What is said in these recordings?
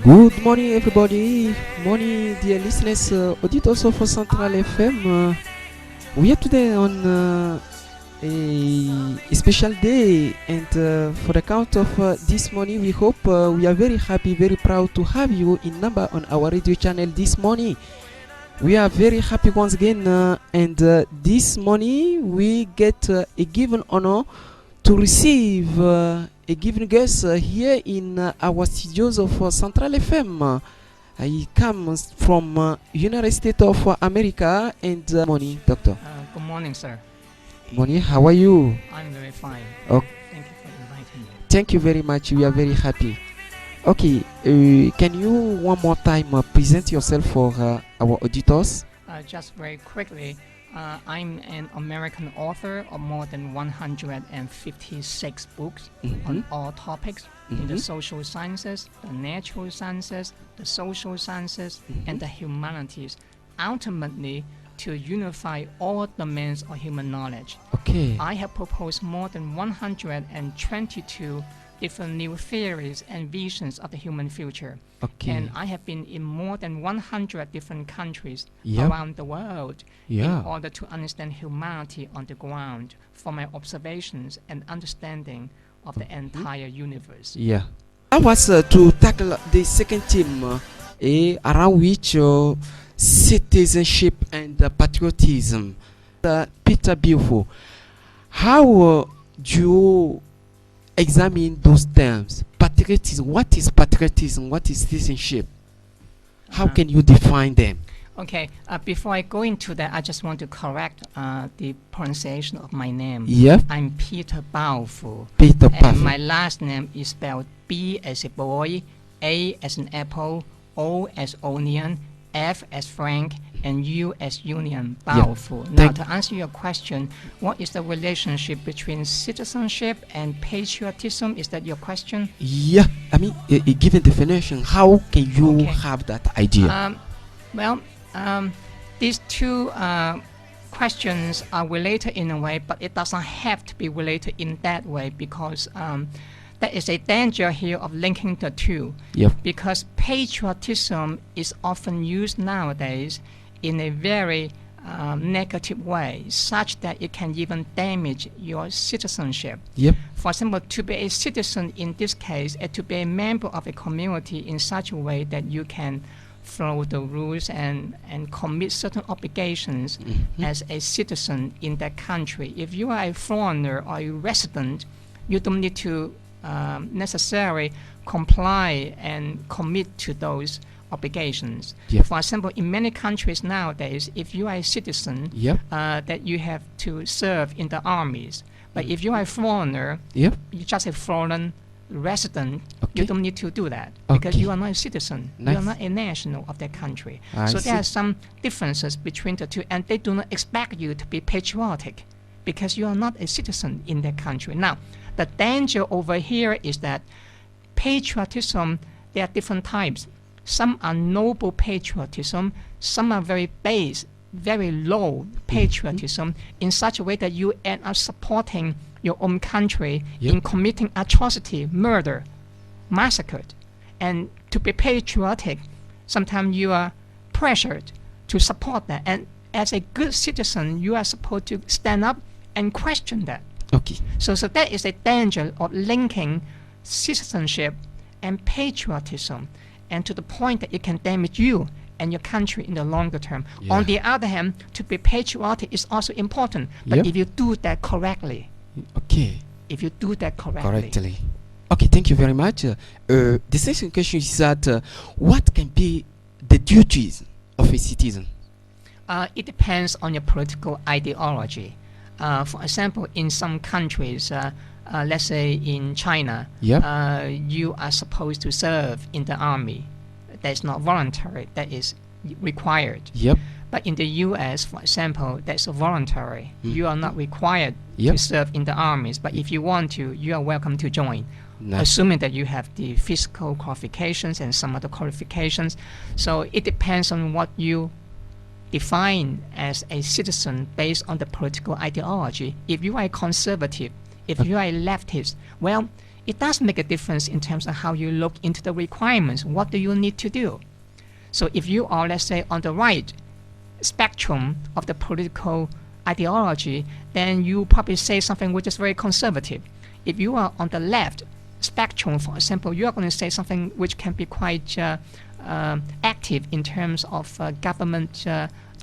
Good morning, everybody. Morning, dear listeners, auditors of Central FM. We are today on a special day, and for the count of this morning, we hope we are very happy, very proud to have you in number on our radio channel this morning. We are very happy once again, and this morning we get a given honor to receive a given guest here in our studios of Central FM. He comes from United States of America. And morning, doctor. Good morning, sir. Morning. How are you? I'm very fine. Oh. Thank you for inviting me. Thank you very much. We are very happy. Okay. Can you one more time present yourself for our auditors? Just very quickly. I'm an American author of more than 156 books on all topics in the social sciences, the natural sciences, the social sciences, and the humanities, ultimately to unify all domains of human knowledge. Okay. I have proposed more than 122 different new theories and visions of the human future. Okay. And I have been in more than 100 different countries Yep. around the world Yeah. in order to understand humanity on the ground from my observations and understanding of the entire universe. Yeah. I was to tackle the second theme around which citizenship and patriotism. Peter Baofu, how do you examine those terms? Patriotism. What is patriotism? What is citizenship? How can you define them? Okay, before I go into that, I just want to correct the pronunciation of my name. Yep. I'm Peter Baofu. Peter And Baofu. my last name is spelled B as a boy, A as an apple, O as onion, F as Frank, and U as union. Baofu. Now, to answer your question, what is the relationship between citizenship and patriotism? Is that your question? Yeah. I mean, a given definition, how can you Okay. have that idea? These two questions are related in a way, but it doesn't have to be related in that way because there is a danger here of linking the two. Yep. Because patriotism is often used nowadays in a very negative way, such that it can even damage your citizenship. Yep. For example, to be a citizen in this case, to be a member of a community in such a way that you can follow the rules and commit certain obligations as a citizen in that country. If you are a foreigner or a resident, you don't need to necessarily comply and commit to those obligations. Yep. For example, in many countries nowadays, if you are a citizen, Yep. that you have to serve in the armies. But if you are a foreigner, Yep. you're just a foreign resident, Okay. you don't need to do that because Okay. you are not a citizen. You Nice. are not a national of that country. I So see. there are some differences between the two, and they do not expect you to be patriotic because you are not a citizen in that country. Now, the danger over here is that patriotism, there are different types. Some are noble patriotism, some are very base, very low patriotism in such a way that you end up supporting your own country Yep. in committing atrocity, murder, massacred. And to be patriotic, sometimes you are pressured to support that. And as a good citizen, you are supposed to stand up and question that. Okay. So that is a danger of linking citizenship and patriotism, and to the point that it can damage you and your country in the longer term. Yeah. On the other hand, to be patriotic is also important, but Yep. if you do that correctly, Okay. correctly. Okay, thank you very much. The second question is that what can be the duties of a citizen? It depends on your political ideology. For example, in some countries, let's say in China, Yep. you are supposed to serve in the army. That's not voluntary, that is required. Yep. But in the US, for example, that's voluntary. You are not required Yep. to serve in the armies, but if you want to, you are welcome to join, Nice. assuming that you have the physical qualifications and some other qualifications. So it depends on what you define as a citizen based on the political ideology. If you are a conservative, if you are a leftist, well, it does make a difference in terms of how you look into the requirements. What do you need to do? So if you are, let's say, on the right spectrum of the political ideology, then you probably say something which is very conservative. If you are on the left spectrum, for example, you are going to say something which can be quite active in terms of government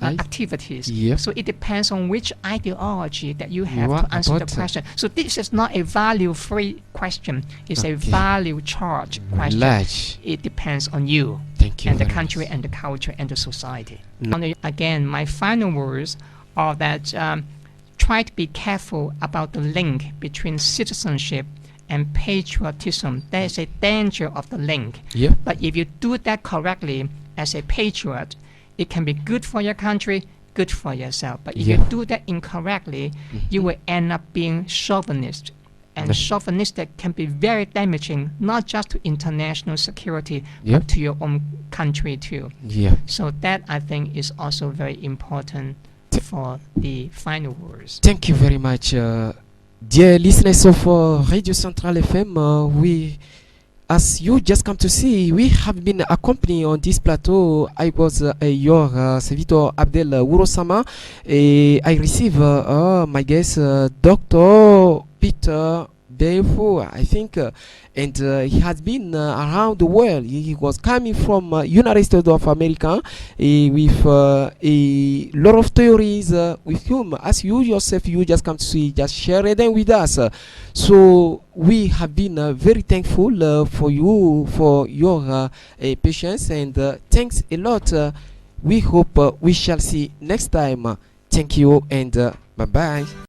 activities. Yep. So it depends on which ideology that you have are to answer the about question. So this is not a value-free question. It's a value-charged question. Large. It depends on you Thank you and the very country much. and the culture and the society. Again, my final words are that try to be careful about the link between citizenship and patriotism. There is a danger of the link. Yep. But if you do that correctly as a patriot, it can be good for your country, good for yourself. But if you do that incorrectly, you will end up being chauvinist. And chauvinistic can be very damaging, not just to international security, but to your own country too. Yeah. So that, I think, is also very important for the final words. Thank you very much, dear listeners of Radio Centrale FM. We, as you just come to see, we have been accompanied on this plateau. I was your servitor Abdel Ourosama. I receive my guest, Dr. Peter Baofu, I think, and he has been around the world. He was coming from United States of America with a lot of theories with whom, as you yourself, you just come to see, just share them with us. So we have been very thankful for you, for your patience, and thanks a lot. We hope we shall see next time. Thank you, and bye-bye.